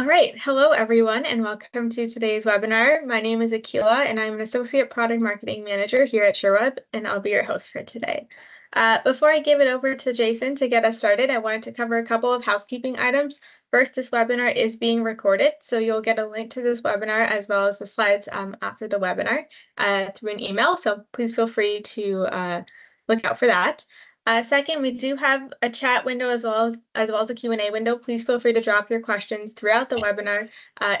right. Hello, everyone, and welcome to today's webinar. My name is Akila, and I'm an Associate Product Marketing Manager here at Sherweb, and I'll be your host for today. Before I give it over to Jason to get us started, I wanted to cover a couple of housekeeping items. First, this webinar is being recorded, so you'll get a link to this webinar as well as the slides after the webinar through an email, so please feel free to look out for that. Second, we do have a chat window as well as a Q&A window. Please feel free to drop your questions throughout the webinar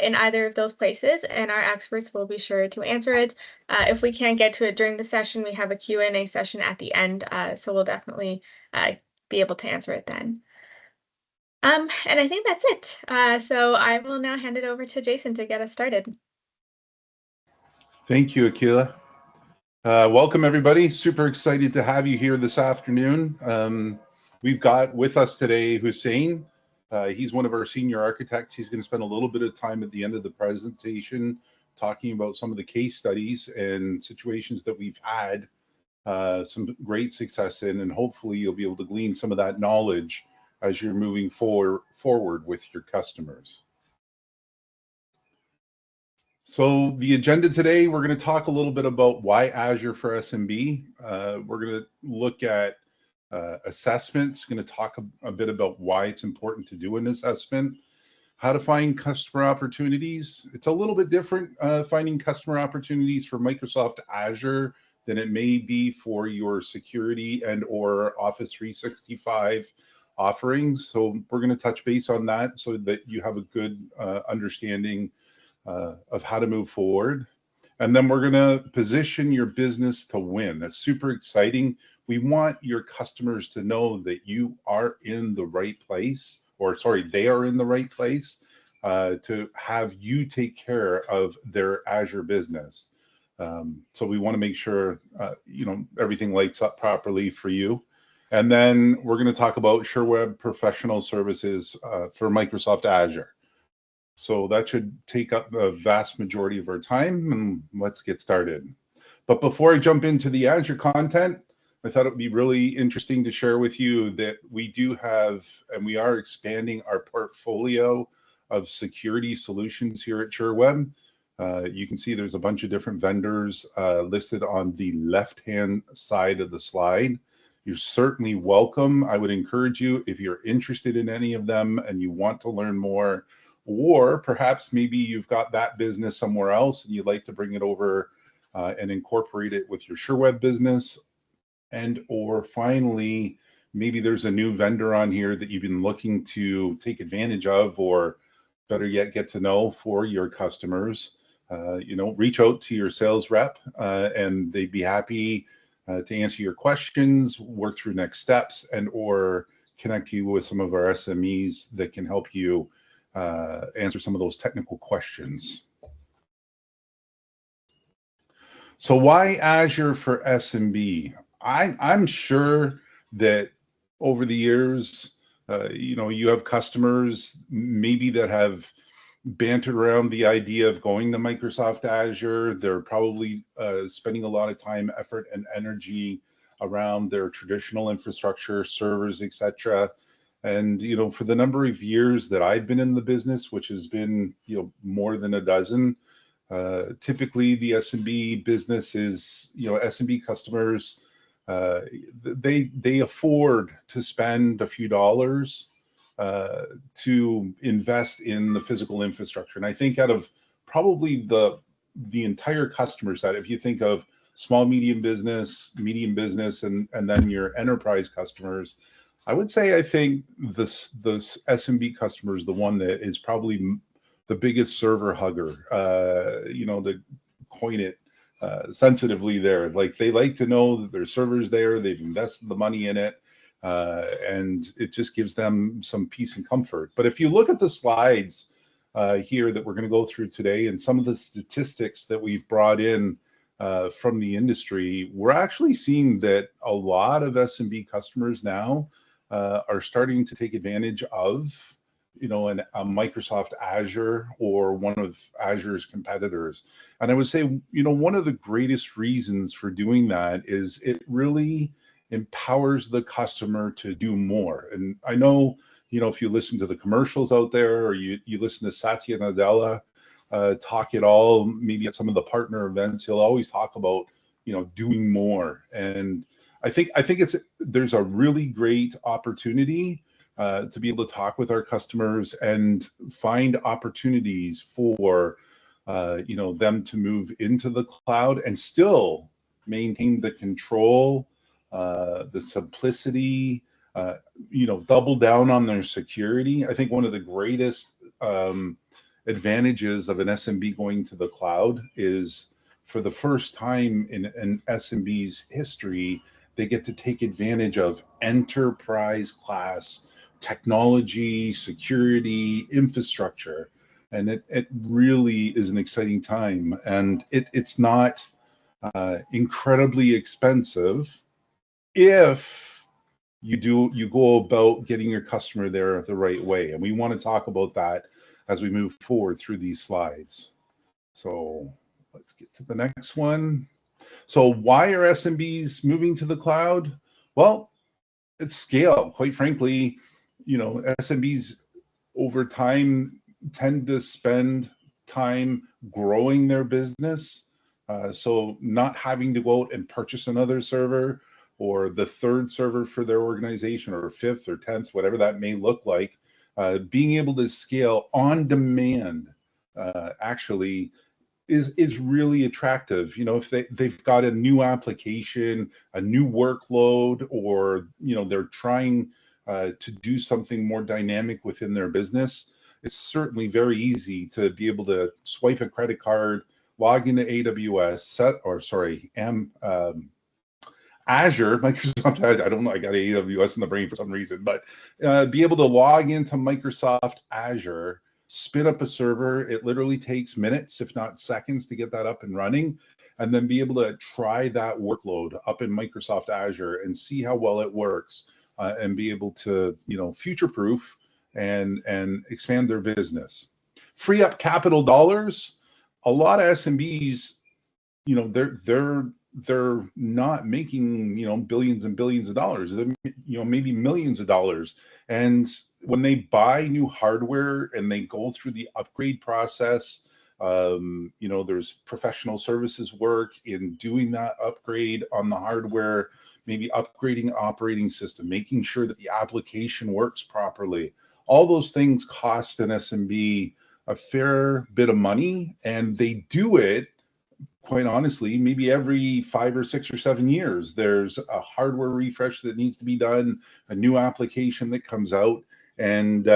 in either of those places, and our experts will be sure to answer it. If we can't get to it during the session, we have a Q&A session at the end, so we'll definitely be able to answer it then. And I think that's it. So I will now hand it over to Jason to get us started. Thank you, Akila. Welcome, everybody. Super excited to have you here this afternoon. We've got with us today Hussein. He's one of our senior architects. He's going to spend a little bit of time at the end of the presentation talking about some of the case studies and situations that we've had some great success in, and hopefully you'll be able to glean some of that knowledge as you're moving forward with your customers. So the agenda today, we're going to talk a little bit about why Azure for SMB. We're going to look at assessments, going to talk a bit about why it's important to do an assessment, how to find customer opportunities. It's a little bit different finding customer opportunities for Microsoft Azure than it may be for your security and or Office 365 offerings. So we're going to touch base on that so that you have a good understanding of how to move forward. And then we're going to position your business to win. That's super exciting. We want your customers to know that you are in the right place, or sorry, they are in the right place to have you take care of their Azure business. So we want to make sure, everything lights up properly for you. And then we're going to talk about Sherweb professional services for Microsoft Azure. So that should take up the vast majority of our time, and let's get started. But before I jump into the Azure content, I thought it would be really interesting to share with you that we do have, and we are expanding our portfolio of security solutions here at Sherweb. You can see there's a bunch of different vendors listed on the left-hand side of the slide. You're certainly welcome. I would encourage you, if you're interested in any of them and you want to learn more, or perhaps maybe you've got that business somewhere else and you'd like to bring it over and incorporate it with your Sherweb business. And or finally, maybe there's a new vendor on here that you've been looking to take advantage of, or better yet, get to know for your customers. Reach out to your sales rep and they'd be happy to answer your questions, work through next steps, and or connect you with some of our SMEs that can help you answer some of those technical questions. So why Azure for SMB? I'm sure that over the years, you have customers maybe that have bantered around the idea of going to Microsoft Azure. They're probably spending a lot of time, effort, and energy around their traditional infrastructure, servers, etc. And, for the number of years that I've been in the business, which has been, more than a dozen, typically the SMB business is, SMB customers, they afford to spend a few dollars to invest in the physical infrastructure. And I think out of probably the entire customer set, if you think of small, medium business, and then your enterprise customers, I would say I think this SMB customer is the one that is probably the biggest server hugger, to coin it sensitively there. Like, they like to know that their server's there, they've invested the money in it, and it just gives them some peace and comfort. But if you look at the slides here that we're going to go through today, and some of the statistics that we've brought in from the industry, we're actually seeing that a lot of SMB customers now are starting to take advantage of, a Microsoft Azure or one of Azure's competitors. And I would say, one of the greatest reasons for doing that is it really empowers the customer to do more. And I know you know, if you listen to the commercials out there, or you listen to Satya Nadella talk it all, maybe at some of the partner events, he'll always talk about, you know, doing more. And I think there's a really great opportunity to be able to talk with our customers and find opportunities for you know, them to move into the cloud and still maintain the control, the simplicity, you know, double down on their security. I think one of the greatest advantages of an SMB going to the cloud is, for the first time in an SMB's history, they get to take advantage of enterprise class technology, security, infrastructure. And it really is an exciting time. And it's not incredibly expensive if you go about getting your customer there the right way. And we want to talk about that as we move forward through these slides. So let's get to the next one. So why are SMBs moving to the cloud? Well, it's scale. Quite frankly, you know, SMBs over time tend to spend time growing their business. So not having to go out and purchase another server or the third server for their organization, or fifth or 10th, whatever that may look like, being able to scale on demand actually is really attractive. You know, if they've got a new application, a new workload, or, you know, they're trying to do something more dynamic within their business, it's certainly very easy to be able to swipe a credit card, log into AWS, Azure, Microsoft. I don't know. I got AWS in the brain for some reason, but be able to log into Microsoft Azure, spin up a server. It literally takes minutes, if not seconds, to get that up and running, and then be able to try that workload up in Microsoft Azure and see how well it works, and be able to, you know, future-proof and expand their business. Free up capital dollars. A lot of SMBs, you know, they're not making, you know, billions and billions of dollars. They're, you know, maybe millions of dollars. And when they buy new hardware and they go through the upgrade process, you know, there's professional services work in doing that upgrade on the hardware, maybe upgrading operating system, making sure that the application works properly. All those things cost an SMB a fair bit of money, and they do it, quite honestly, maybe every 5 or 6 or 7 years. There's a hardware refresh that needs to be done, a new application that comes out, and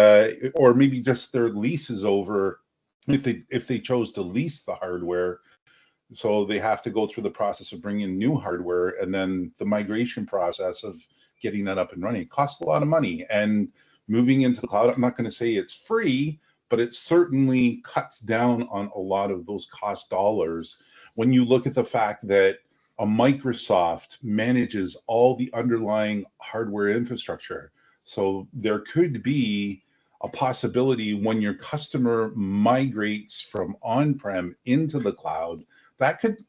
or maybe just their lease is over if they chose to lease the hardware. So they have to go through the process of bringing in new hardware, and then the migration process of getting that up and running. It costs a lot of money, and moving into the cloud, I'm not going to say it's free, but it certainly cuts down on a lot of those cost dollars when you look at the fact that a Microsoft manages all the underlying hardware infrastructure. So there could be a possibility when your customer migrates from on-prem into the cloud, that could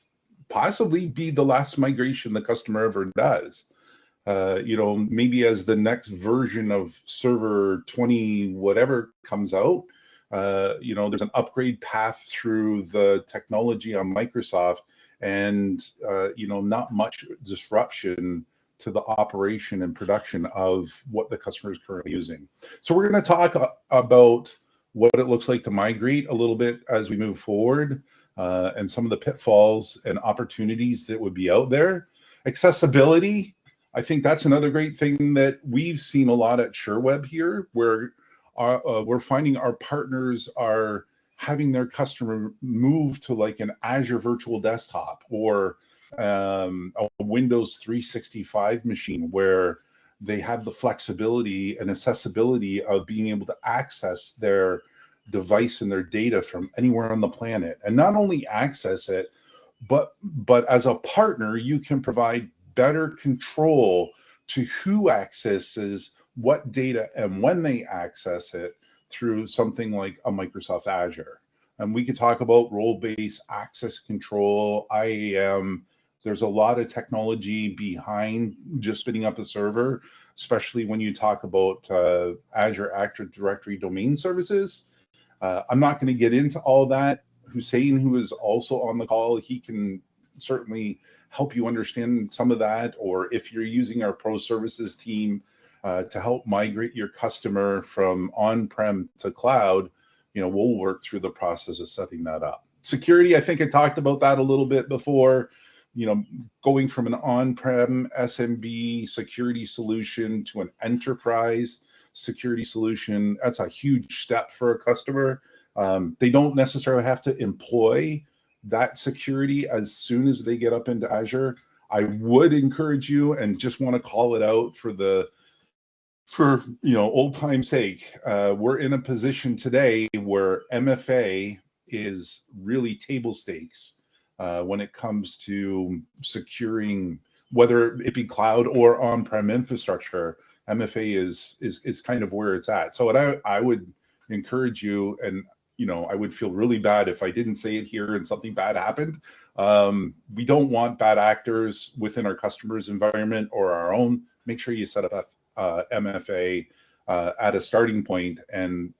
possibly be the last migration the customer ever does. You know, maybe as the next version of server 20 whatever comes out, you know, there's an upgrade path through the technology on Microsoft, and you know, not much disruption to the operation and production of what the customer is currently using. So we're going to talk about what it looks like to migrate a little bit as we move forward, and some of the pitfalls and opportunities that would be out there. Accessibility, I think that's another great thing that we've seen a lot at Sherweb here, where we're finding our partners are having their customer move to like an Azure virtual desktop, or a Windows 365 machine, where they have the flexibility and accessibility of being able to access their device and their data from anywhere on the planet. And not only access it, but as a partner, you can provide better control to who accesses what data and when they access it through something like a Microsoft Azure. And we could talk about role-based access control, IAM, There's a lot of technology behind just spinning up a server, especially when you talk about Azure Active Directory domain services. I'm not going to get into all that. Hussein, who is also on the call, he can certainly help you understand some of that. Or if you're using our pro services team to help migrate your customer from on-prem to cloud, we'll work through the process of setting that up. Security, I think I talked about that a little bit before. Going from an on-prem SMB security solution to an enterprise security solution, that's a huge step for a customer. They don't necessarily have to employ that security as soon as they get up into Azure. I would encourage you, and just want to call it out for old time's sake. We're in a position today where MFA is really table stakes when it comes to securing, whether it be cloud or on-prem infrastructure. MFA is kind of where it's at. So what I would encourage you, and I would feel really bad if I didn't say it here and something bad happened. We don't want bad actors within our customers' environment or our own. Make sure you set up MFA at a starting point, and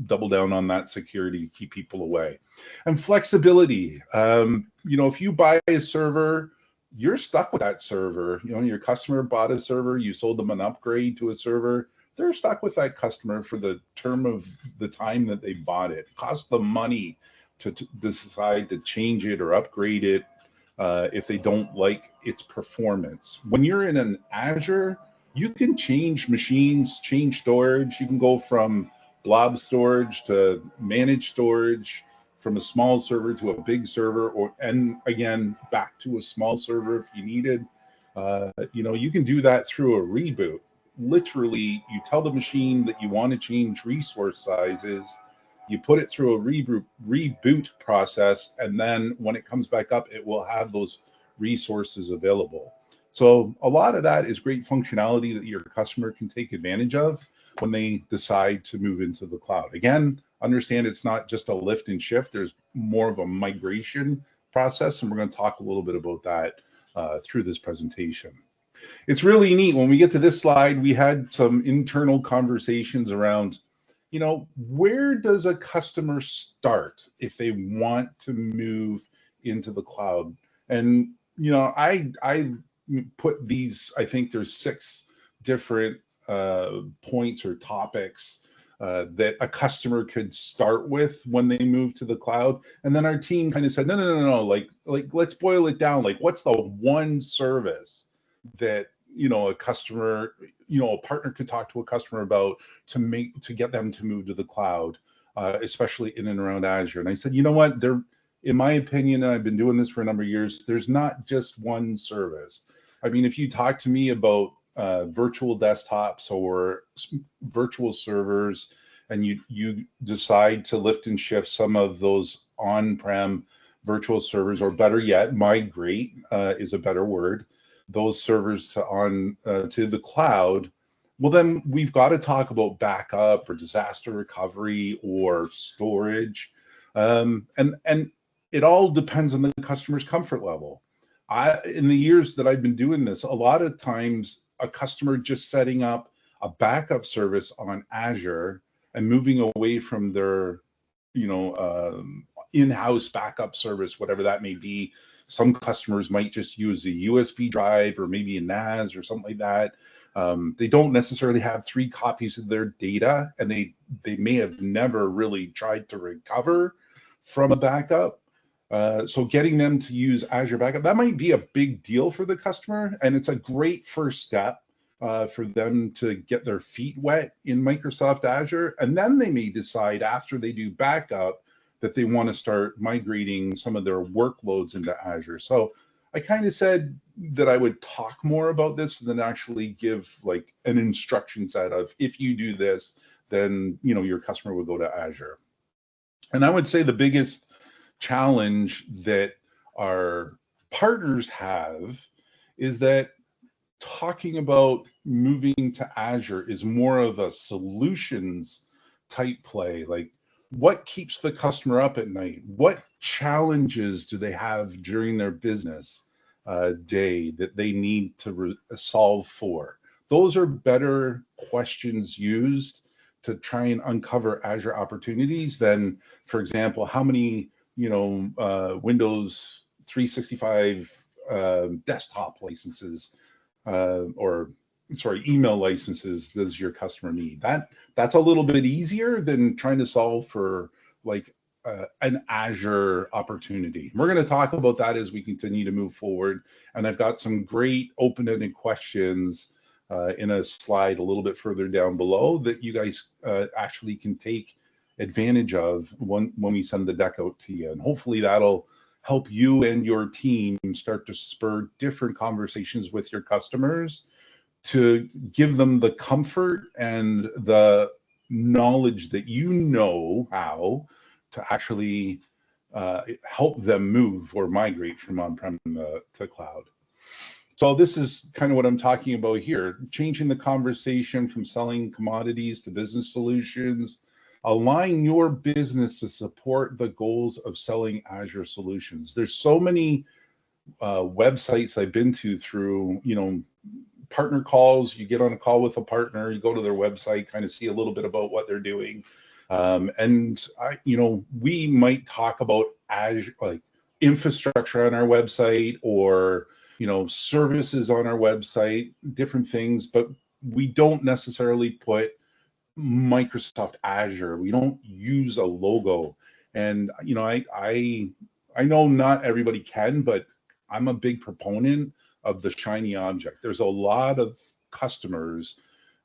double down on that security, keep people away. And flexibility. If you buy a server, you're stuck with that server. Your customer bought a server, you sold them an upgrade to a server, they're stuck with that customer for the term of the time that they bought it. It costs them money to decide to change it or upgrade it if they don't like its performance. When you're in an Azure, you can change machines, change storage. You can go from blob storage to managed storage, from a small server to a big server, and again, back to a small server if you needed. You can do that through a reboot. Literally, you tell the machine that you want to change resource sizes, you put it through a reboot process, and then when it comes back up, it will have those resources available. So a lot of that is great functionality that your customer can take advantage of when they decide to move into the cloud. Again, understand it's not just a lift and shift. There's more of a migration process, and we're going to talk a little bit about that through this presentation. It's really neat. When we get to this slide, we had some internal conversations around, where does a customer start if they want to move into the cloud? And, I put these, I think there's 6 different points or topics that a customer could start with when they move to the cloud. And then our team kind of said, no, like let's boil it down. Like, what's the one service that a customer, a partner could talk to a customer about to get them to move to the cloud, especially in and around Azure? And I said, what, in my opinion, and I've been doing this for a number of years, there's not just one service. I mean, if you talk to me about virtual desktops or virtual servers, and you decide to lift and shift some of those on-prem virtual servers, or better yet, migrate is a better word, those servers to the cloud, well, then we've got to talk about backup or disaster recovery or storage. And it all depends on the customer's comfort level. In the years that I've been doing this, a lot of times a customer just setting up a backup service on Azure and moving away from their, in-house backup service, whatever that may be. Some customers might just use a USB drive or maybe a NAS or something like that. They don't necessarily have 3 copies of their data, and they may have never really tried to recover from a backup. So getting them to use Azure Backup, that might be a big deal for the customer, and it's a great first step for them to get their feet wet in Microsoft Azure. And then they may decide, after they do backup, that they want to start migrating some of their workloads into Azure. So I kind of said that I would talk more about this than actually give like an instruction set of, if you do this, then your customer will go to Azure. And I would say the biggest challenge that our partners have is that talking about moving to Azure is more of a solutions type play. Like, what keeps the customer up at night? What challenges do they have during their business? day that they need to solve for? Those are better questions used to try and uncover Azure opportunities than, for example, how many Windows 365 desktop licenses or sorry, email licenses does your customer need? That's a little bit easier than trying to solve for like an Azure opportunity. We're going to talk about that as we continue to move forward. And I've got some great open-ended questions in a slide a little bit further down below that you guys actually can take advantage of when we send the deck out to you. And hopefully that'll help you and your team start to spur different conversations with your customers to give them the comfort and the knowledge that you know how to actually help them move or migrate from on-prem to cloud. So this is kind of what I'm talking about here, changing the conversation from selling commodities to business solutions, align your business to support the goals of selling Azure solutions. There's so many websites I've been to through, partner calls. You get on a call with a partner, you go to their website, kind of see a little bit about what they're doing. We might talk about Azure, like infrastructure on our website, or services on our website, different things, but we don't necessarily put Microsoft Azure. We don't use a logo. And I know not everybody can, but I'm a big proponent of the shiny object. There's a lot of customers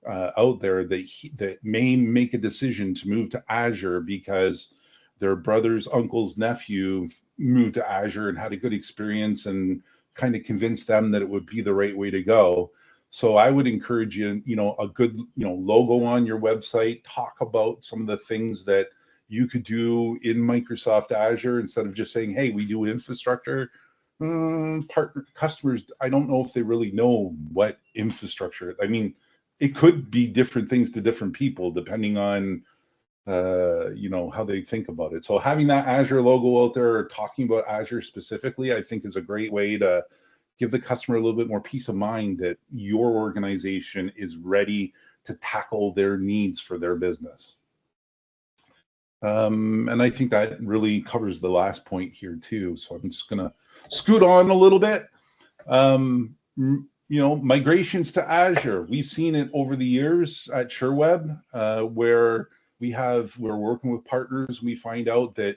out there that may make a decision to move to Azure because their brother's uncle's nephew moved to Azure and had a good experience and kind of convinced them that it would be the right way to go. So I would encourage you, a good, logo on your website, talk about some of the things that you could do in Microsoft Azure instead of just saying, hey, we do infrastructure. Partner customers, I don't know if they really know what infrastructure. I mean, it could be different things to different people depending on how they think about it. So having that Azure logo out there or talking about Azure specifically, I think is a great way to give the customer a little bit more peace of mind that your organization is ready to tackle their needs for their business. And I think that really covers the last point here too. So I'm just gonna scoot on a little bit. Migrations to Azure. We've seen it over the years at Sherweb, where we're working with partners. We find out that,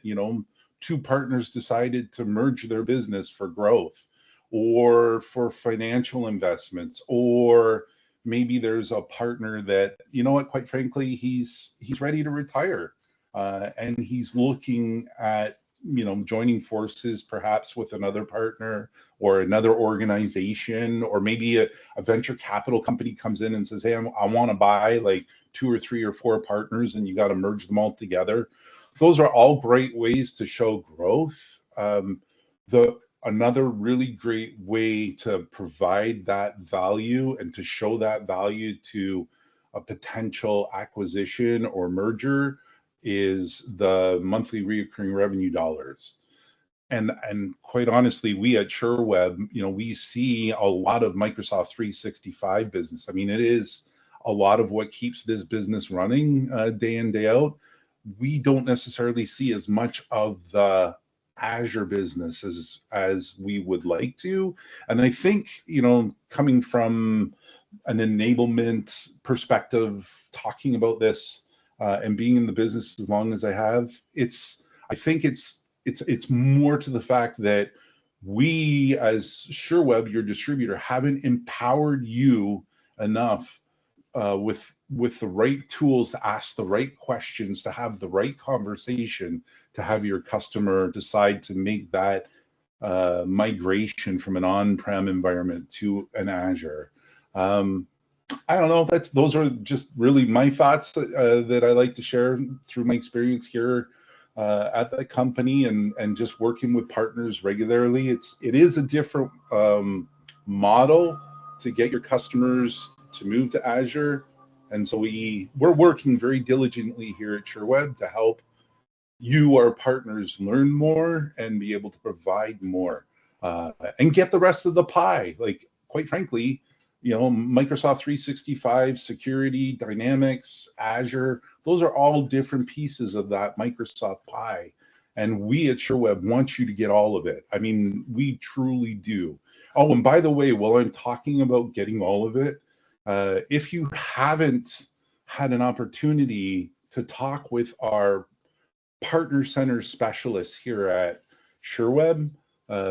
two partners decided to merge their business for growth or for financial investments, or maybe there's a partner that, quite frankly, he's ready to retire. And he's looking at, joining forces perhaps with another partner or another organization, or maybe a venture capital company comes in and says, hey, I want to buy like 2 or 3 or 4 partners, and you got to merge them all together. Those are all great ways to show growth. Another really great way to provide that value and to show that value to a potential acquisition or merger is the monthly recurring revenue dollars. And quite honestly, we at Sherweb, we see a lot of Microsoft 365 business. I mean, it is a lot of what keeps this business running day in, day out. We don't necessarily see as much of the Azure business as we would like to. And I think, coming from an enablement perspective, talking about this and being in the business as long as I have, I think it's more to the fact that we as Sherweb, your distributor, haven't empowered you enough with the right tools to ask the right questions, to have the right conversation, to have your customer decide to make that migration from an on-prem environment to an Azure. I don't know. Those are just really my thoughts that I like to share through my experience here at the company and just working with partners regularly. It is a different model to get your customers to move to Azure. And so we're working very diligently here at Sherweb to help you, our partners, learn more and be able to provide more. and get the rest of the pie. Like, quite frankly, Microsoft 365, security, Dynamics, Azure, those are all different pieces of that Microsoft pie. And we at Sherweb want you to get all of it. I mean, we truly do. Oh, and by the way, while I'm talking about getting all of it, if you haven't had an opportunity to talk with our partner center specialists here at Sherweb,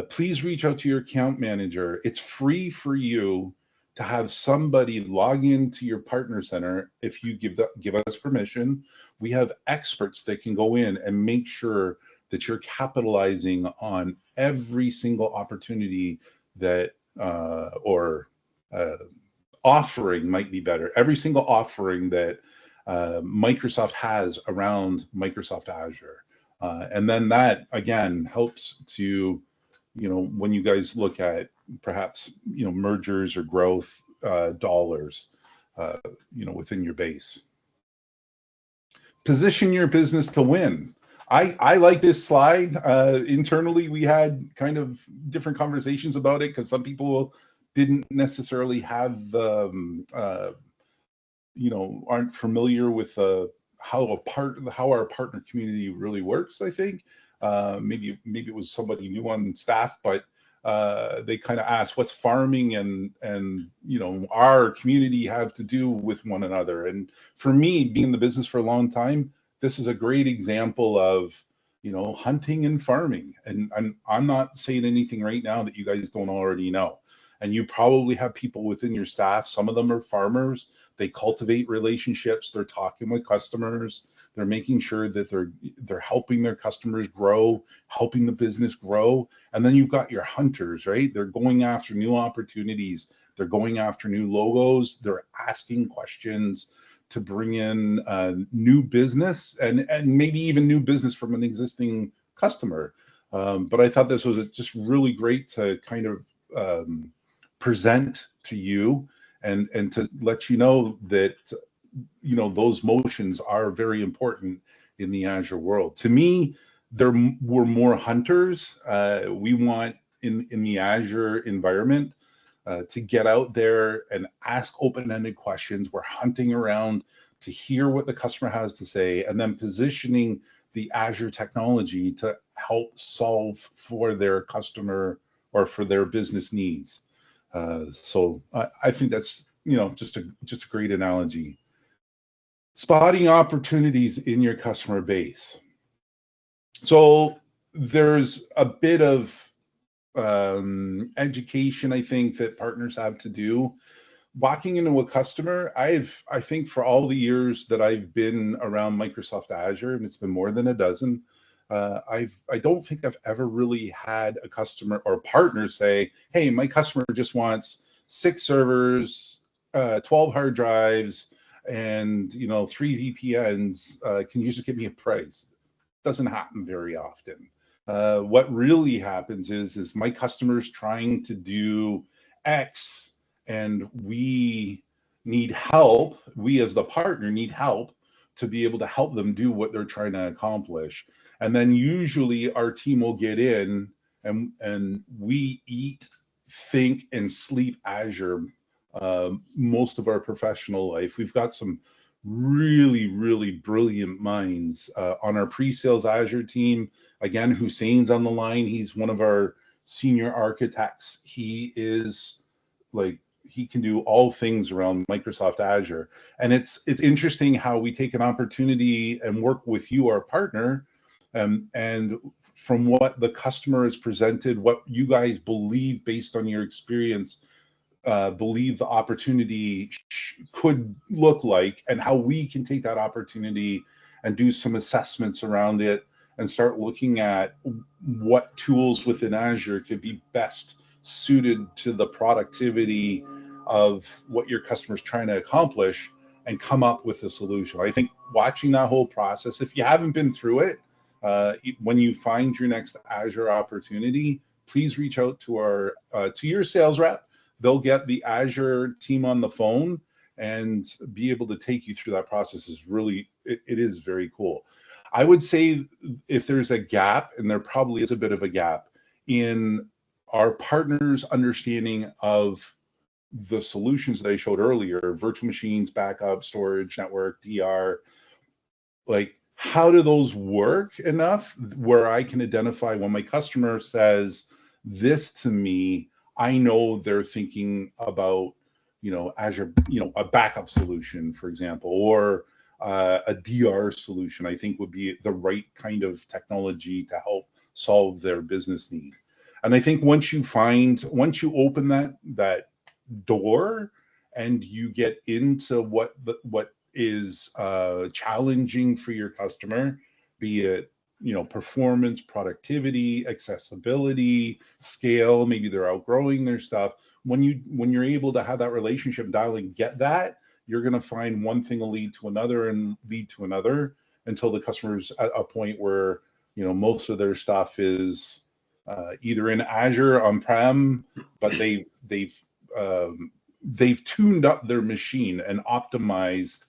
please reach out to your account manager. It's free for you to have somebody log into your partner center. If you give us permission, we have experts that can go in and make sure that you're capitalizing on every single opportunity that offering might be better. Every single offering that Microsoft has around Microsoft Azure. And then that, again, helps to, when you guys look at perhaps, mergers or growth dollars, within your base. Position your business to win. I like this slide. Internally, we had kind of different conversations about it because some people didn't necessarily have aren't familiar with how our partner community really works. I think maybe it was somebody new on staff, but they kind of asked, what's farming and our community have to do with one another? And for me, being in the business for a long time, this is a great example of hunting and farming. And I'm not saying anything right now that you guys don't already know. And you probably have people within your staff. Some of them are farmers. They cultivate relationships. They're talking with customers. They're making sure that they're helping their customers grow, helping the business grow. And then you've got your hunters, right? They're going after new opportunities. They're going after new logos. They're asking questions to bring in new business and maybe even new business from an existing customer. But I thought this was just really great to kind of present to you and to let you know that those motions are very important in the Azure world. To me, there were more hunters. We want in the Azure environment to get out there and ask open-ended questions. We're hunting around to hear what the customer has to say, and then positioning the Azure technology to help solve for their customer or for their business needs. So I think that's just a great analogy. Spotting opportunities in your customer base. So there's a bit of education, I think, that partners have to do. Walking into a customer, I think for all the years that I've been around Microsoft Azure, and it's been more than a dozen, I don't think I've ever really had a customer or partner say, hey, my customer just wants 6 servers, 12 hard drives, and 3 VPNs. Can you just give me a price? Doesn't happen very often. What really happens is my customer's trying to do X, and we need help. We as the partner need help to be able to help them do what they're trying to accomplish. And then usually our team will get in and we eat, think, and sleep Azure most of our professional life. We've got some really, really brilliant minds on our pre-sales Azure team. Again, Hussein's on the line. He's one of our senior architects. He can do all things around Microsoft Azure. And it's interesting how we take an opportunity and work with you, our partner, and from what the customer has presented, what you guys believe based on your experience, believe the opportunity could look like, and how we can take that opportunity and do some assessments around it and start looking at what tools within Azure could be best suited to the productivity of what your customer's trying to accomplish and come up with a solution. I think watching that whole process, if you haven't been through it, when you find your next Azure opportunity, please reach out to your sales rep. They'll get the Azure team on the phone and be able to take you through that process. It is very cool. I would say if there's a gap, and there probably is a bit of a gap in our partners' understanding of the solutions that I showed earlier, virtual machines, backup, storage, network, DR, like how do those work enough where I can identify when my customer says this to me, I know they're thinking about, Azure, a backup solution, for example, or a DR solution, I think would be the right kind of technology to help solve their business need. And I think once you open that door and you get into what is challenging for your customer, be it performance, productivity, accessibility, scale, maybe they're outgrowing their stuff. When you're able to have that relationship dial and get that, you're going to find one thing will lead to another and lead to another until the customer's at a point where most of their stuff is either in Azure on-prem, but they've tuned up their machine and optimized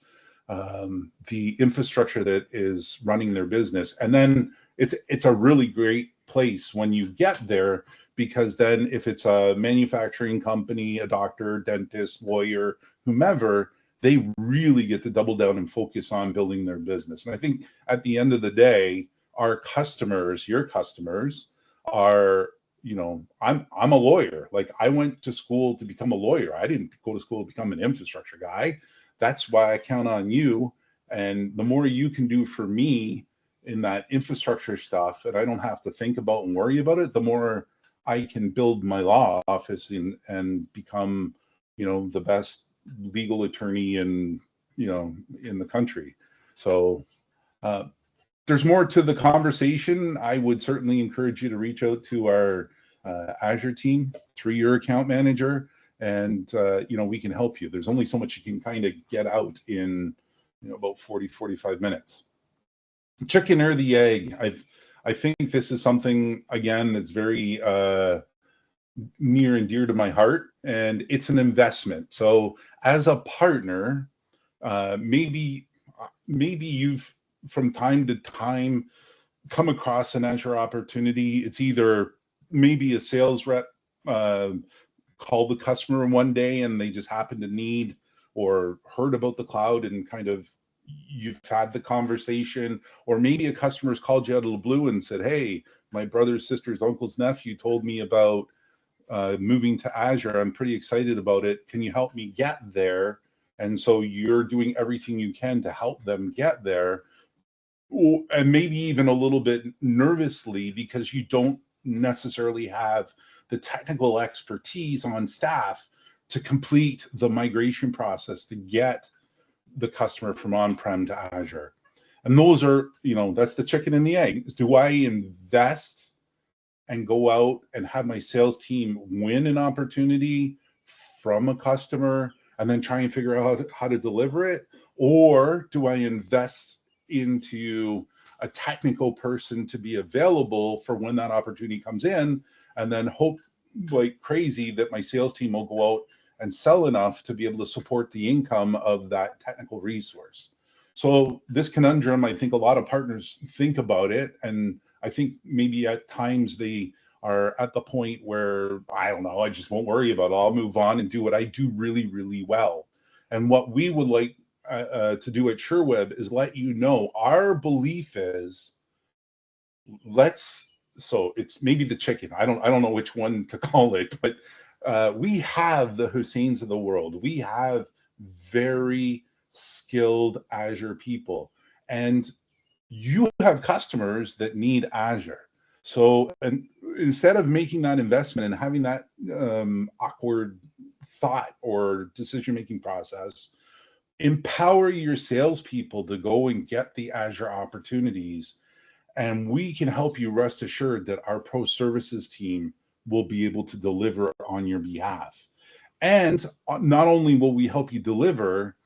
the infrastructure that is running their business. And then it's a really great place when you get there, because then if it's a manufacturing company, a doctor, dentist, lawyer, whomever, they really get to double down and focus on building their business. And I think at the end of the day, our customers, your customers, are, I'm a lawyer. Like, I went to school to become a lawyer. I didn't go to school to become an infrastructure guy. That's why I count on you. And the more you can do for me in that infrastructure stuff, and I don't have to think about and worry about it, the more I can build my law office and become, the best legal attorney in the country. So there's more to the conversation. I would certainly encourage you to reach out to our Azure team through your account manager, and we can help you. There's only so much you can kind of get out in about 45 minutes. Chicken or the egg? I think this is something, again, that's very near and dear to my heart, and it's an investment. So as a partner, maybe you've from time to time come across an Azure opportunity. It's either maybe a sales rep called the customer one day and they just happened to need or heard about the cloud and kind of you've had the conversation, or maybe a customer's called you out of the blue and said, hey, my brother's sister's uncle's nephew told me about moving to Azure. I'm pretty excited about it. Can you help me get there? And so you're doing everything you can to help them get there, and maybe even a little bit nervously because you don't necessarily have the technical expertise on staff to complete the migration process to get the customer from on-prem to Azure. And those are, that's the chicken and the egg. Do I invest and go out and have my sales team win an opportunity from a customer and then try and figure out how to deliver it? Or do I invest into a technical person to be available for when that opportunity comes in, and then hope like crazy that my sales team will go out and sell enough to be able to support the income of that technical resource? So this conundrum, I think a lot of partners think about it, and I think maybe at times they are at the point where, I don't know, I just won't worry about it. I'll move on and do what I do really, really well. And what we would like to do at Sherweb is let you know our belief is so it's maybe the chicken. I don't know which one to call it, but we have the Husseins of the world. We have very skilled Azure people, and you have customers that need Azure. So, and instead of making that investment and having that awkward thought or decision-making process, empower your salespeople to go and get the Azure opportunities, and we can help you rest assured that our pro services team will be able to deliver on your behalf. And not only will we help you deliver,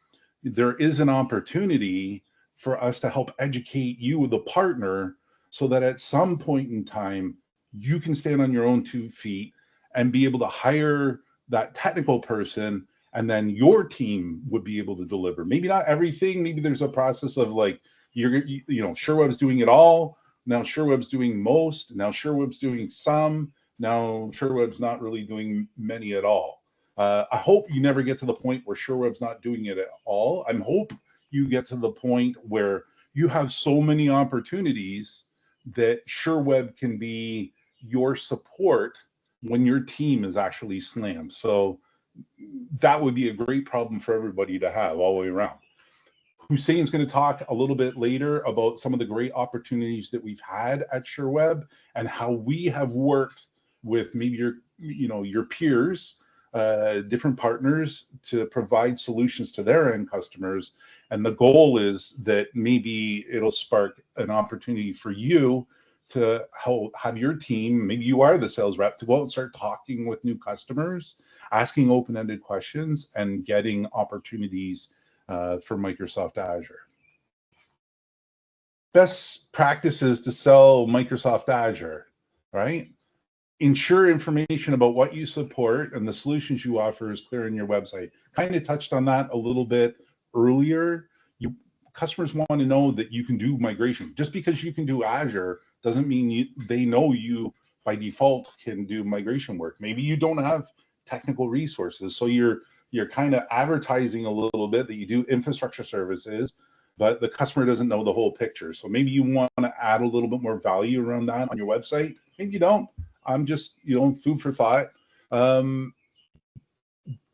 there is an opportunity for us to help educate you, the partner, so that at some point in time, you can stand on your own 2 feet and be able to hire that technical person, and then your team would be able to deliver. Maybe not everything. Maybe there's a process of like, Sherweb's doing it all. Now Sherweb's doing most. Now Sherweb's doing some. Now, Sherweb's not really doing many at all. I hope you never get to the point where Sherweb's not doing it at all. I hope you get to the point where you have so many opportunities that Sherweb can be your support when your team is actually slammed. So that would be a great problem for everybody to have all the way around. Hussein's going to talk a little bit later about some of the great opportunities that we've had at Sherweb and how we have worked with maybe your peers, different partners to provide solutions to their end customers. And the goal is that maybe it'll spark an opportunity for you to have your team, maybe you are the sales rep, to go out and start talking with new customers, asking open-ended questions, and getting opportunities for Microsoft Azure. Best practices to sell Microsoft Azure, right? Ensure information about what you support and the solutions you offer is clear on your website. Kind of touched on that a little bit earlier. Customers want to know that you can do migration. Just because you can do Azure doesn't mean they know you by default can do migration work. Maybe you don't have technical resources, so you're kind of advertising a little bit that you do infrastructure services, but the customer doesn't know the whole picture. So maybe you want to add a little bit more value around that on your website. Maybe you don't. I'm just, food for thought.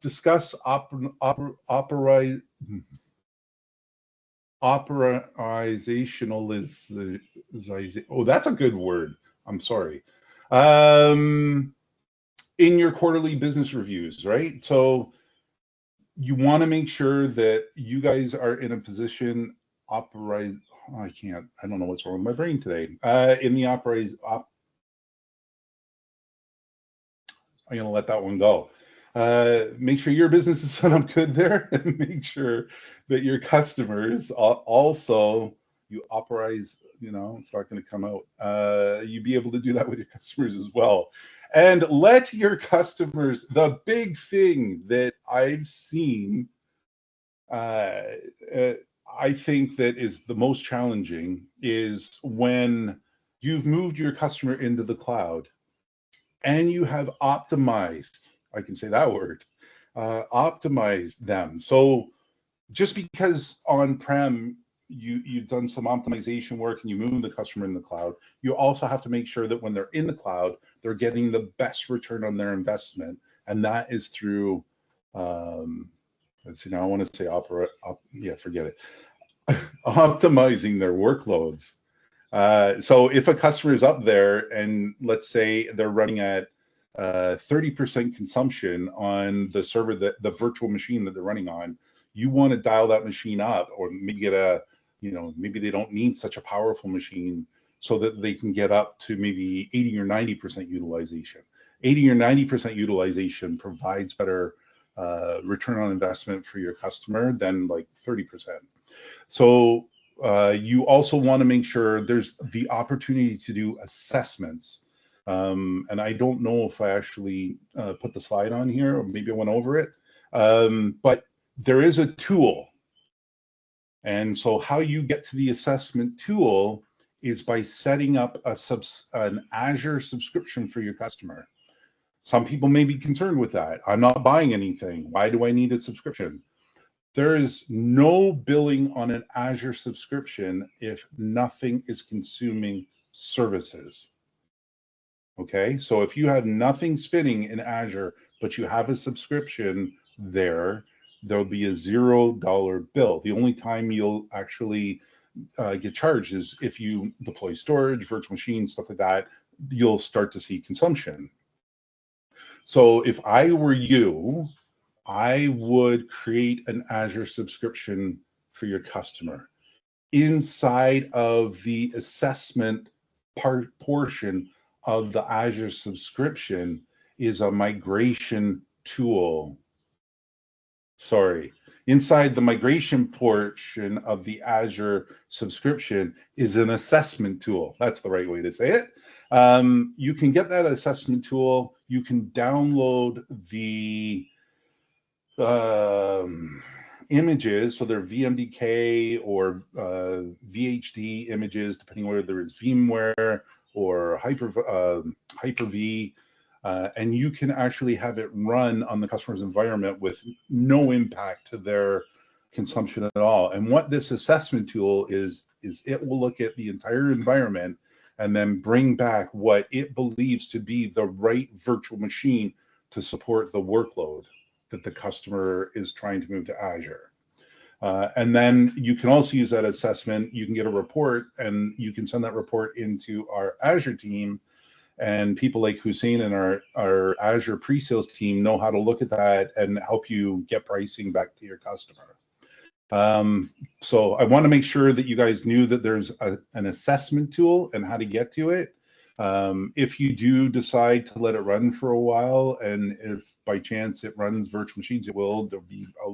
Discuss operationalization. Oh, that's a good word. I'm sorry. In your quarterly business reviews, right? So you want to make sure that you guys are in a position I don't know what's wrong with my brain today. I'm going to let that one go. Make sure your business is set up good there, and make sure that your customers also, you operate, it's not going to come out. You be able to do that with your customers as well. And let your customers, the big thing that I've seen, I think that is the most challenging is when you've moved your customer into the cloud and you have optimized, I can say that word, optimized them. So just because on-prem you've done some optimization work and you move the customer in the cloud, you also have to make sure that when they're in the cloud, they're getting the best return on their investment. And that is through, let's see, now I want to say forget it. Optimizing their workloads. So if a customer is up there and let's say they're running at 30% consumption on the server, the virtual machine that they're running on, you want to dial that machine up, or maybe get maybe they don't need such a powerful machine so that they can get up to maybe 80 or 90% utilization. 80 or 90% utilization provides better return on investment for your customer than like 30%. So you also want to make sure there's the opportunity to do assessments. And I don't know if I actually put the slide on here, or maybe I went over it, but there is a tool. And so how you get to the assessment tool is by setting up an Azure subscription for your customer. Some people may be concerned with that. I'm not buying anything. Why do I need a subscription? There is no billing on an Azure subscription if nothing is consuming services. Okay, so if you have nothing spinning in Azure, but you have a subscription there'll be a $0 bill. The only time you'll actually get charged is if you deploy storage, virtual machines, stuff like that. You'll start to see consumption. So if I were you, I would create an Azure subscription for your customer. Inside of the assessment portion of the Azure subscription is a migration tool. Inside the migration portion of the Azure subscription is an assessment tool. That's the right way to say it. You can get that assessment tool. You can download the images, so they're VMDK or VHD images, depending whether it's VMware or Hyper-V. and you can actually have it run on the customer's environment with no impact to their consumption at all. And what this assessment tool is it will look at the entire environment and then bring back what it believes to be the right virtual machine to support the workload that the customer is trying to move to Azure. And then you can also use that assessment. You can get a report and you can send that report into our Azure team, and people like Hussein and our Azure pre-sales team know how to look at that and help you get pricing back to your customer. So I want to make sure that you guys knew that there's an assessment tool and how to get to it. If you do decide to let it run for a while, and if by chance it runs virtual machines, there'll be a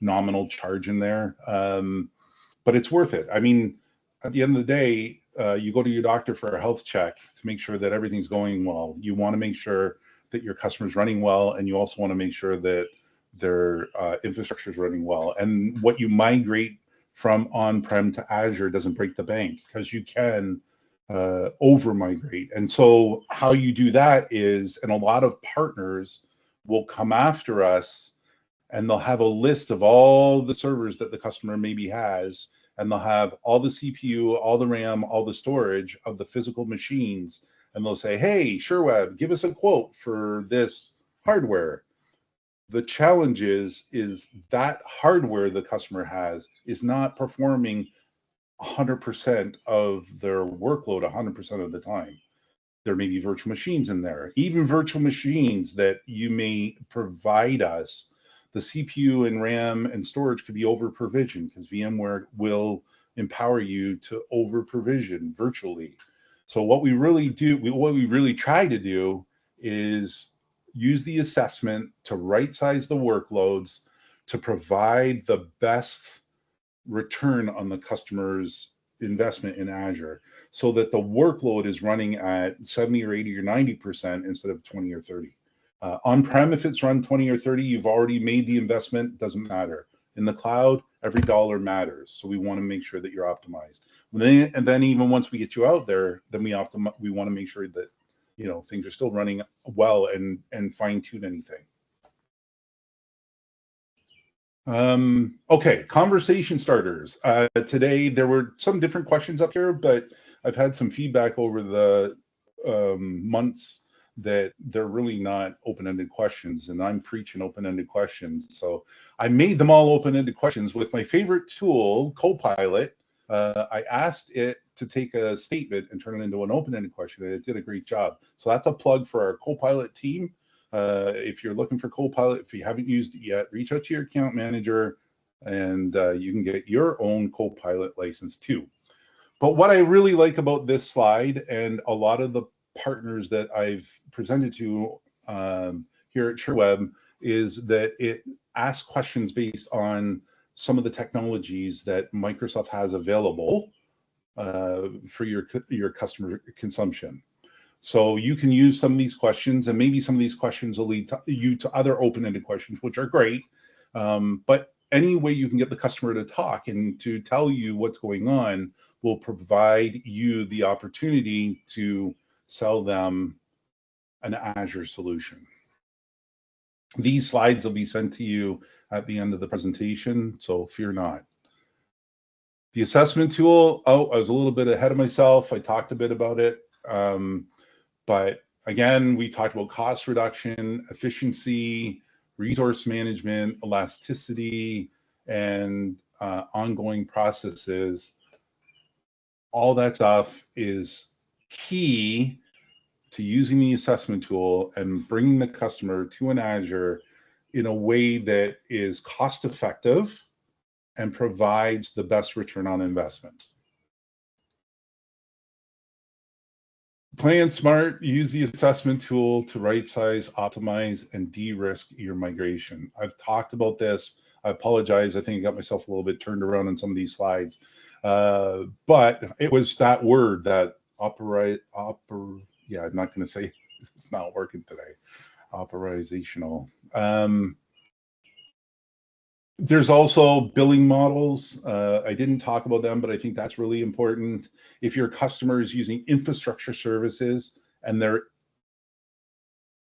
nominal charge in there. But it's worth it. I mean, at the end of the day, you go to your doctor for a health check to make sure that everything's going well. You want to make sure that your customer's running well, and you also want to make sure that their infrastructure is running well. And what you migrate from on-prem to Azure doesn't break the bank, because you can over migrate. And so how you do that is, and a lot of partners will come after us and they'll have a list of all the servers that the customer maybe has, and they'll have all the CPU, all the RAM, all the storage of the physical machines. And they'll say, hey, Sherweb, give us a quote for this hardware. The challenge is that hardware the customer has is not performing 100% of their workload 100% of the time. There may be virtual machines in there, even virtual machines that you may provide us. The CPU and RAM and storage could be over provisioned, because VMware will empower you to over provision virtually. So what we really try to do is use the assessment to right size the workloads to provide the best return on the customer's investment in Azure, so that the workload is running at 70 or 80 or 90% instead of 20 or 30. On-prem, if it's run 20 or 30, you've already made the investment, doesn't matter. In the cloud, every dollar matters. So we want to make sure that you're optimized. And then even once we get you out there, then we want to make sure that, you know, things are still running well and fine-tune anything. Okay, conversation starters. Today there were some different questions up here, but I've had some feedback over the months that they're really not open-ended questions, and I'm preaching open-ended questions. So I made them all open-ended questions with my favorite tool, Copilot. I asked it to take a statement and turn it into an open-ended question, and it did a great job. So that's a plug for our Copilot team. If you're looking for Copilot, if you haven't used it yet, reach out to your account manager, and you can get your own Copilot license too. But what I really like about this slide, and a lot of the partners that I've presented to here at Sherweb, is that it asks questions based on some of the technologies that Microsoft has available for your customer consumption. So you can use some of these questions, and maybe some of these questions will lead you to other open-ended questions, which are great. But any way you can get the customer to talk and to tell you what's going on will provide you the opportunity to sell them an Azure solution. These slides will be sent to you at the end of the presentation, so fear not. The assessment tool, I was a little bit ahead of myself. I talked a bit about it. But again, we talked about cost reduction, efficiency, resource management, elasticity, and ongoing processes. All that stuff is key to using the assessment tool and bringing the customer to an Azure in a way that is cost effective and provides the best return on investment. Plan smart, use the assessment tool to right size, optimize, and de-risk your migration. I've talked about this. I apologize. I think I got myself a little bit turned around on some of these slides. But it was that word, that yeah, I'm not going to say it's not working today. Operational. There's also billing models. I didn't talk about them, but I think that's really important. If your customer is using infrastructure services and they're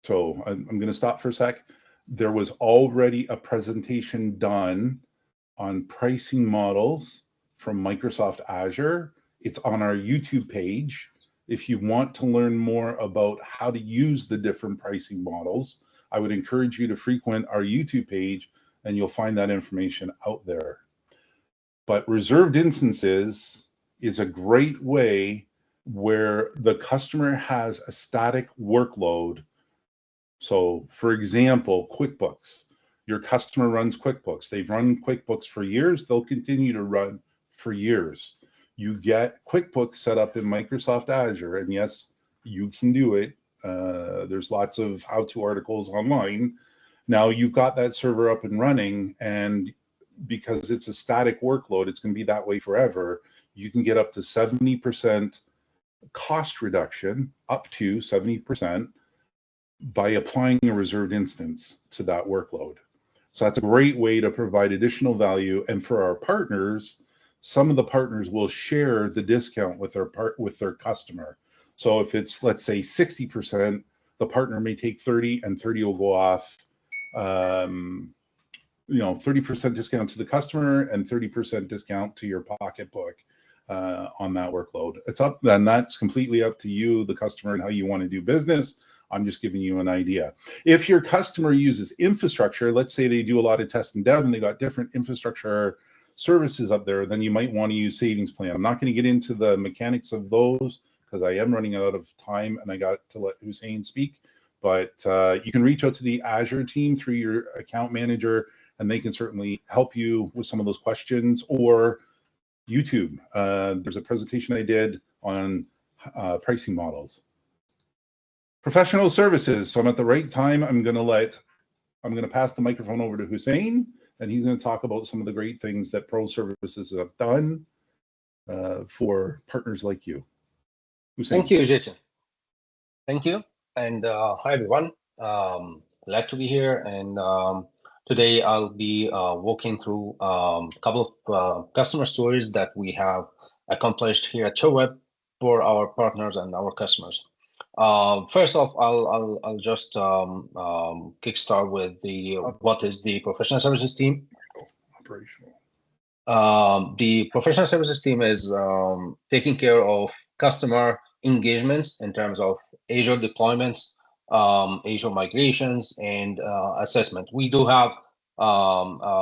So I'm going to stop for a sec. There was already a presentation done on pricing models from Microsoft Azure. It's on our YouTube page. If you want to learn more about how to use the different pricing models, I would encourage you to frequent our YouTube page and you'll find that information out there. But reserved instances is a great way where the customer has a static workload. So for example, QuickBooks, your customer runs QuickBooks. They've run QuickBooks for years. They'll continue to run for years. You get QuickBooks set up in Microsoft Azure, and yes, you can do it. There's lots of how-to articles online. Now you've got that server up and running, and because it's a static workload, it's going to be that way forever. You can get up to 70% cost reduction, up to 70%, by applying a reserved instance to that workload. So that's a great way to provide additional value. And for our partners, some of the partners will share the discount with their customer. So if it's, let's say, 60%, the partner may take 30 and 30 will go off, 30% discount to the customer and 30% discount to your pocketbook on that workload. It's up, and that's completely up to you, the customer, and how you want to do business. I'm just giving you an idea. If your customer uses infrastructure, let's say they do a lot of test and dev and they got different infrastructure services up there, then you might want to use savings plan. I'm not going to get into the mechanics of those because I am running out of time and I got to let Hussein speak. But you can reach out to the Azure team through your account manager and they can certainly help you with some of those questions, or YouTube. There's a presentation I did on pricing models. Professional services. So I'm at the right time. I'm going to pass the microphone over to Hussein, and he's going to talk about some of the great things that Pro Services have done for partners like you. Hussein. Thank you, Jason. Thank you. And hi, everyone. Glad to be here. And today I'll be walking through a couple of customer stories that we have accomplished here at Sherweb for our partners and our customers. First off, I'll just kickstart with what is the professional services team. Operational. The professional services team is taking care of customer engagements in terms of Azure deployments, Azure migrations, and assessment. We do have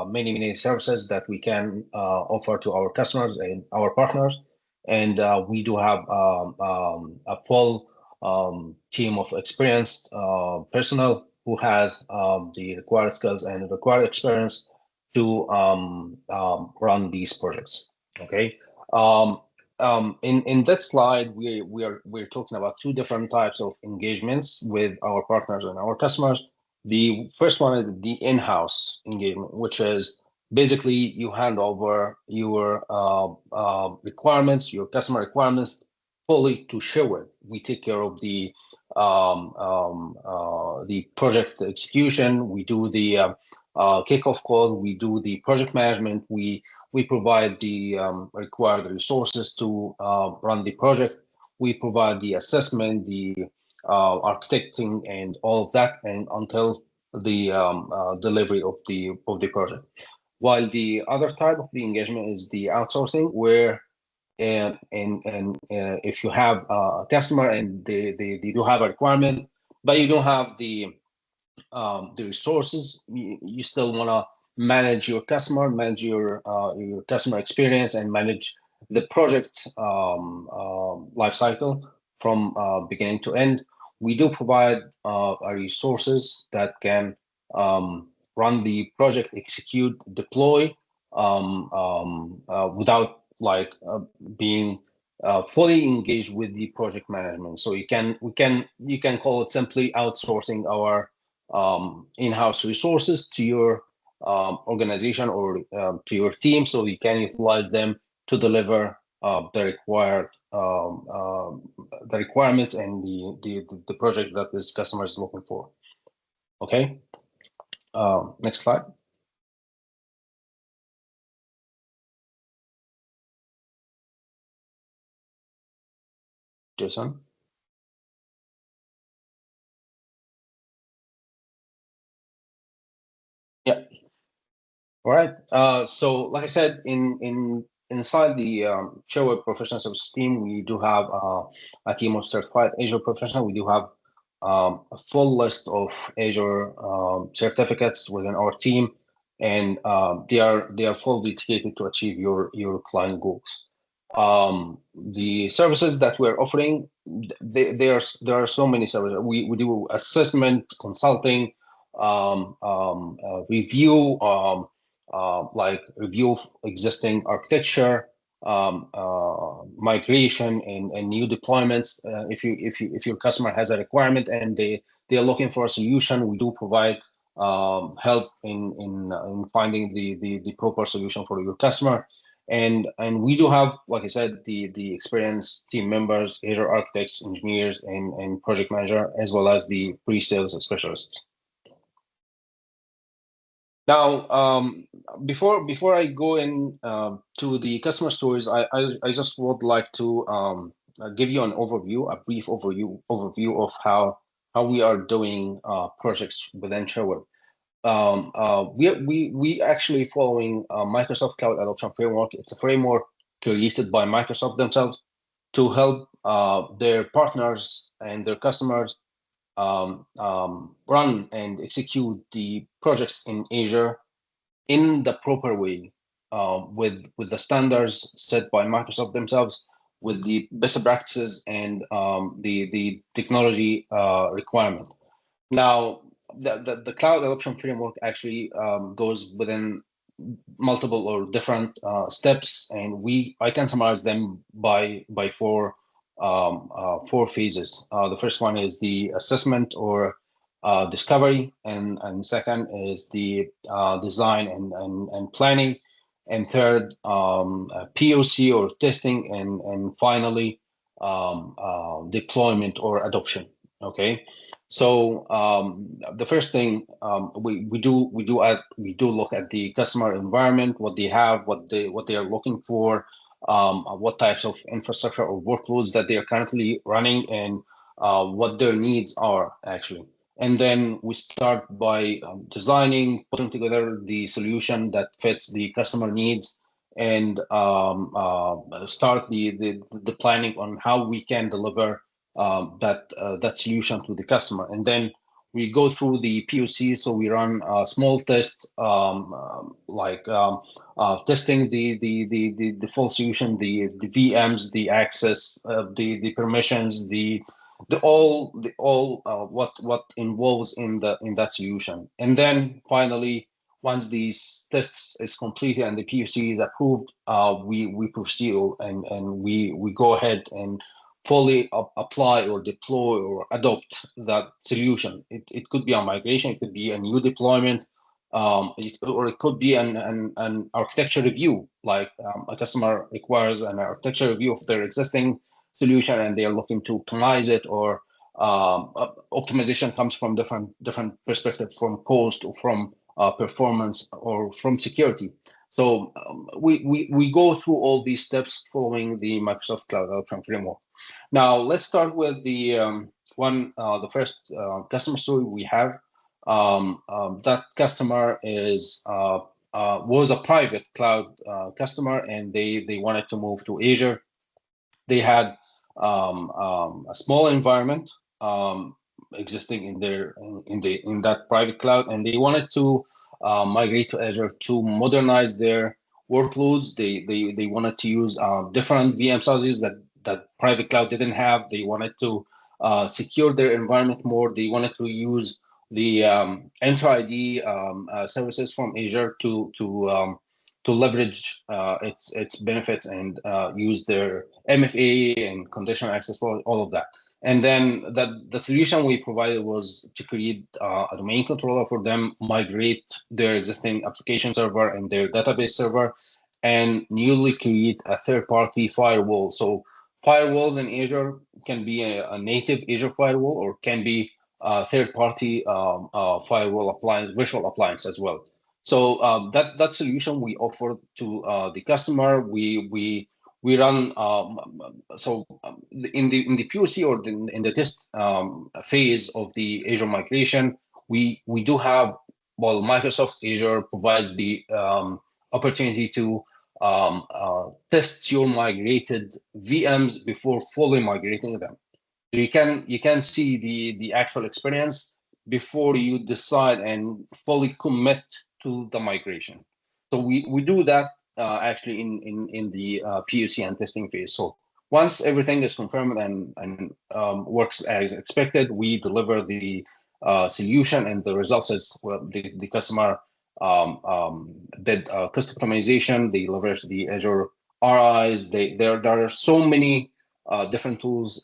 many services that we can offer to our customers and our partners, and we do have a full team of experienced personnel who has the required skills and required experience to run these projects. Okay. In that slide, we're talking about two different types of engagements with our partners and our customers. The first one is the in-house engagement, which is basically you hand over your requirements, your customer requirements, fully to Sherweb. We take care of the project execution. We do the kickoff call. We do the project management. We provide the required resources to run the project. We provide the assessment, the architecting, and all of that, and until the delivery of the project. While the other type of the engagement is the outsourcing, where and if you have a customer and they do have a requirement, but you don't have the resources, you still want to manage your customer, manage your customer experience, and manage the project life cycle from beginning to end. We do provide resources that can run the project, execute, deploy without being fully engaged with the project management. So you can call it simply outsourcing our in-house resources to your organization or to your team, so you can utilize them to deliver the requirements and the project that this customer is looking for. Okay. Next slide. Jason. All right. So, like I said, inside the Sherweb professional services team, we do have a team of certified Azure professionals. We do have a full list of Azure certificates within our team, and they are fully dedicated to achieve your client goals. The services that we're offering, there are so many services. We do assessment, consulting, review. Like review of existing architecture, migration, and new deployments. If your customer has a requirement and they are looking for a solution, we do provide help in finding the proper solution for your customer. And we do have, like I said, the experienced team members, Azure architects, engineers, and project manager, as well as the pre-sales specialists. Now, before I go in to the customer stories, I just would like to give you an overview, a brief overview of how we are doing projects within Sherweb. We actually following Microsoft Cloud Adoption Framework. It's a framework created by Microsoft themselves to help their partners and their customers run and execute the projects in Azure in the proper way, with the standards set by Microsoft themselves, with the best practices and the technology requirement. Now, the cloud adoption framework actually goes within multiple or different steps, and I can summarize them by four phases. The first one is the assessment or discovery, and second is the design and planning, and third, POC or testing, and finally deployment or adoption. Okay, so the first thing we do look at the customer environment, what they have, what they are looking for, what types of infrastructure or workloads that they are currently running, and what their needs are actually. And then we start by designing, putting together the solution that fits the customer needs, and start the planning on how we can deliver that solution to the customer. And then we go through the POC. So we run a small test, testing the full solution, the VMs, the access, the permissions, the all what involves in that solution. And then finally, once these tests is completed and the POC is approved, we proceed and we go ahead and fully apply or deploy or adopt that solution. It could be a migration, it could be a new deployment, or it could be an architecture review, like a customer requires an architecture review of their existing solution and they are looking to optimize it, or optimization comes from different perspectives, from cost or from performance or from security. So we go through all these steps following the Microsoft Cloud Adoption Framework. Now let's start with the the first customer story we have. That customer was a private cloud customer, and they wanted to move to Azure. They had a small environment existing in that private cloud, and they wanted to migrate to Azure to modernize their workloads. They wanted to use different VM sizes that private cloud didn't have. They wanted to secure their environment more. They wanted to use the Entra ID services from Azure to leverage its benefits and use their MFA and conditional access for all of that. And then the solution we provided was to create a domain controller for them, migrate their existing application server and their database server, and newly create a third-party firewall. So firewalls in Azure can be a native Azure firewall, or can be a third-party firewall appliance, virtual appliance as well. So that solution we offer to the customer. We run in the POC or in the test phase of the Azure migration. We do have well, Microsoft Azure provides the opportunity to test your migrated VMs before fully migrating them. So you can see the actual experience before you decide and fully commit to the migration. So we do that actually in the POC and testing phase. So once everything is confirmed and works as expected, we deliver the solution, and the results is, well, the customer did custom optimization. They leverage the Azure RIs. There are so many different tools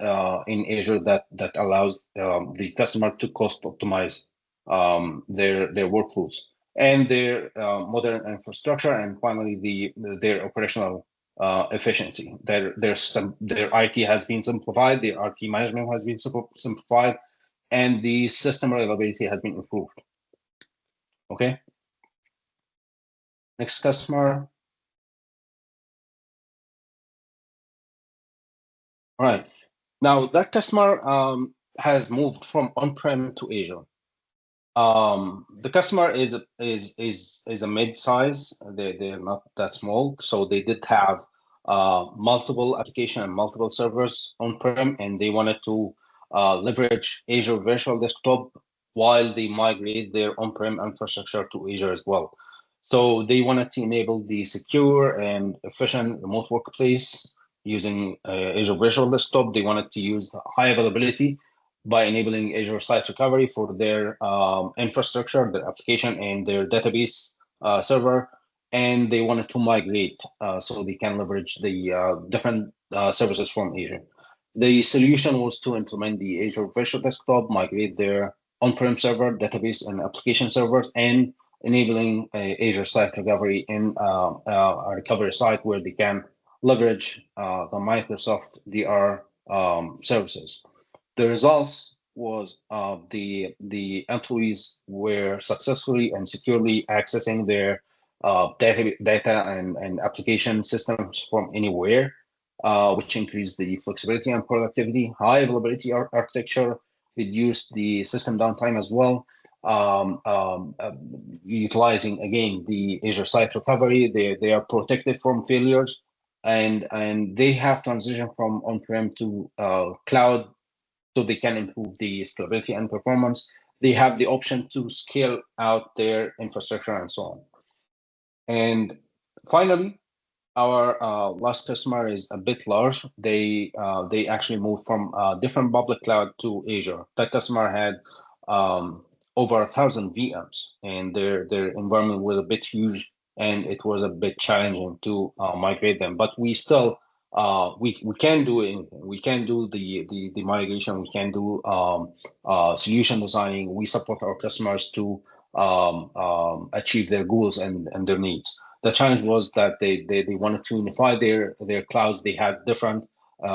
in Azure that allows the customer to cost optimize their workloads and their modern infrastructure, and finally their operational efficiency. Their IT has been simplified, their IT management has been simplified, and the system reliability has been improved. Okay. Next customer. All right. Now that customer has moved from on-prem to Azure. The customer is a mid-size. They're not that small, so they did have multiple application and multiple servers on-prem, and they wanted to leverage Azure Virtual Desktop while they migrate their on-prem infrastructure to Azure as well. So they wanted to enable the secure and efficient remote workplace using Azure Virtual Desktop. They wanted to use the high availability by enabling Azure Site Recovery for their infrastructure, their application, and their database server. And they wanted to migrate so they can leverage the different services from Azure. The solution was to implement the Azure Virtual Desktop, migrate their on-prem server, database, and application servers, and enabling Azure Site Recovery in a recovery site where they can leverage the Microsoft DR services. The results was the employees were successfully and securely accessing their data and application systems from anywhere, which increased the flexibility and productivity. High availability architecture reduced the system downtime as well. Utilizing again the Azure Site Recovery, they are protected from failures, and they have transitioned from on-prem to cloud, so they can improve the scalability and performance. They have the option to scale out their infrastructure and so on. And finally, our last customer is a bit large. They actually moved from different public cloud to Azure. That customer had over 1,000 VMs, and their environment was a bit huge, and it was a bit challenging to migrate them. But we still we can do anything. We can do the migration. We can do solution designing. We support our customers to achieve their goals and their needs. The challenge was that they wanted to unify their clouds. They had different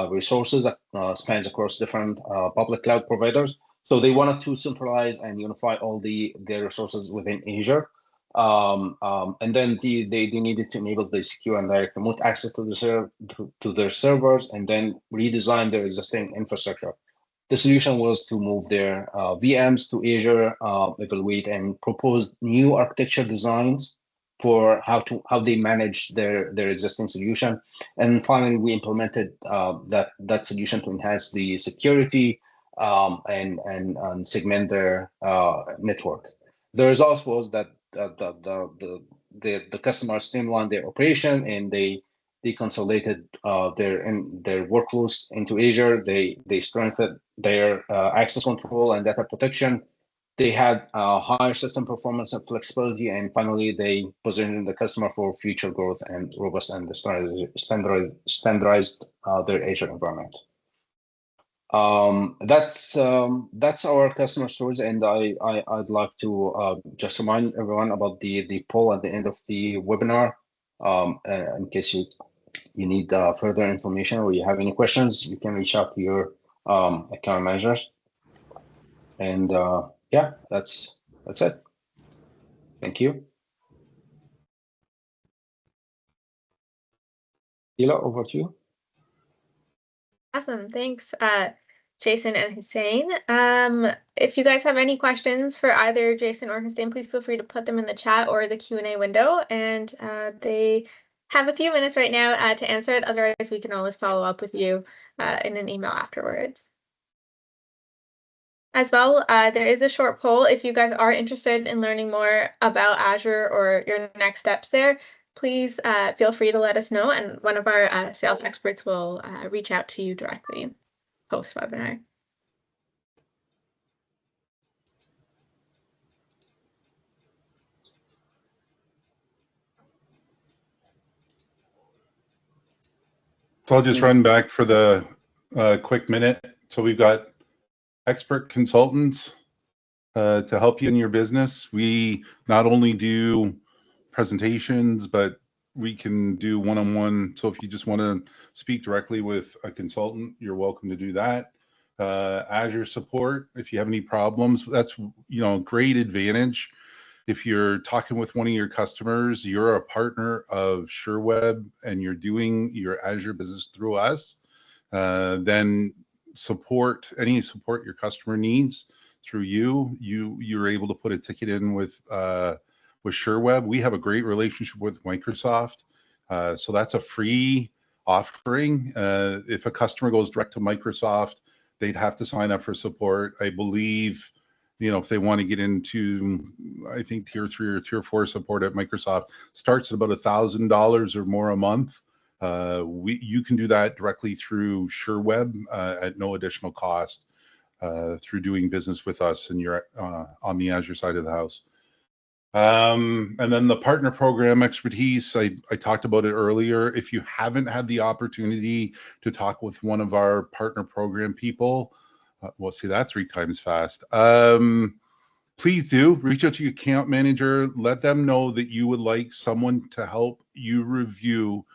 resources that spans across different public cloud providers. So they wanted to centralize and unify all their resources within Azure. And then they needed to enable the secure and direct remote access to their servers, and then redesign their existing infrastructure. The solution was to move their VMs to Azure, evaluate and propose new architecture designs for how they manage their existing solution. And finally, we implemented that solution to enhance the security and segment their network. The result was that the customers streamlined their operation, and they consolidated their workloads into Azure. They strengthened their access control and data protection. They had higher system performance and flexibility, and finally, they positioned the customer for future growth and robust and standardized their Azure environment. That's our customer stories, and I'd like to just remind everyone about the poll at the end of the webinar. In case you need further information or you have any questions, you can reach out to your account managers. And yeah, that's it. Thank you. Hila, over to you. Awesome, thanks. Jason and Hussein. If you guys have any questions for either Jason or Hussein, please feel free to put them in the chat or the Q&A window, and they have a few minutes right now to answer it. Otherwise, we can always follow up with you in an email afterwards. As well, there is a short poll. If you guys are interested in learning more about Azure or your next steps there, please feel free to let us know, and one of our sales experts will reach out to you directly post-webinar. So I'll just run back for the quick minute. So we've got expert consultants to help you in your business. We not only do presentations, but we can do one-on-one. So if you just want to speak directly with a consultant, you're welcome to do that. Azure support, if you have any problems, that's, you know, great advantage. If you're talking with one of your customers, you're a partner of Sherweb and you're doing your Azure business through us, then any support your customer needs through you're able to put a ticket in with Sherweb. We have a great relationship with Microsoft, so that's a free offering. If a customer goes direct to Microsoft, they'd have to sign up for support. I believe, you know, if they want to get into, I think tier 3 or tier 4 support at Microsoft starts at about $1,000 or more a month. You can do that directly through Sherweb at no additional cost through doing business with us, and you're on the Azure side of the house. And then the partner program expertise, I talked about it earlier. If you haven't had the opportunity to talk with one of our partner program people, we'll see that 3 times fast. Please do reach out to your account manager. Let them know that you would like someone to help you review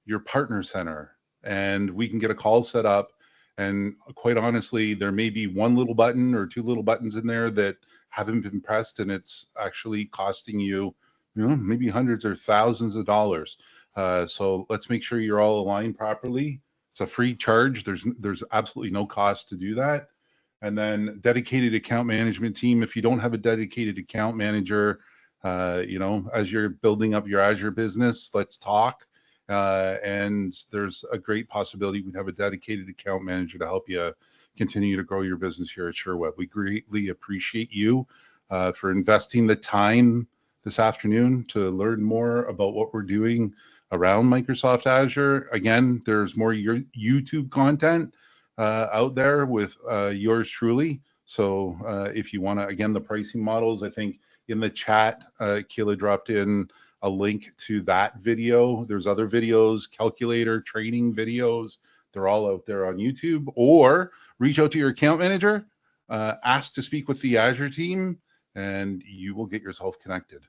your partner center, and we can get a call set up. And quite honestly, there may be 1 little button or 2 little buttons in there that haven't been pressed, and it's actually costing you, you know, maybe hundreds or thousands of dollars. So let's make sure you're all aligned properly. It's a free charge. There's absolutely no cost to do that. And then dedicated account management team. If you don't have a dedicated account manager, you know, as you're building up your Azure business, let's talk. And there's a great possibility we'd have a dedicated account manager to help you continue to grow your business here at Sherweb. We greatly appreciate you for investing the time this afternoon to learn more about what we're doing around Microsoft Azure. Again, there's more YouTube content out there with yours truly. So if you want to, again, the pricing models, I think in the chat, Keila dropped in a link to that video. There's other videos, calculator, training videos. They're all out there on YouTube. Or reach out to your account manager, ask to speak with the Azure team, and you will get yourself connected.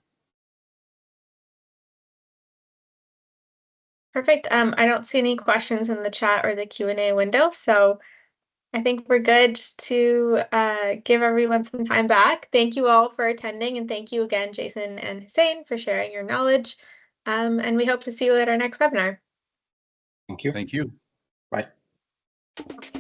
Perfect. I don't see any questions in the chat or the Q&A window, so I think we're good to give everyone some time back. Thank you all for attending, and thank you again, Jason and Hussein, for sharing your knowledge. And we hope to see you at our next webinar. Thank you. Thank you. Bye. Okay.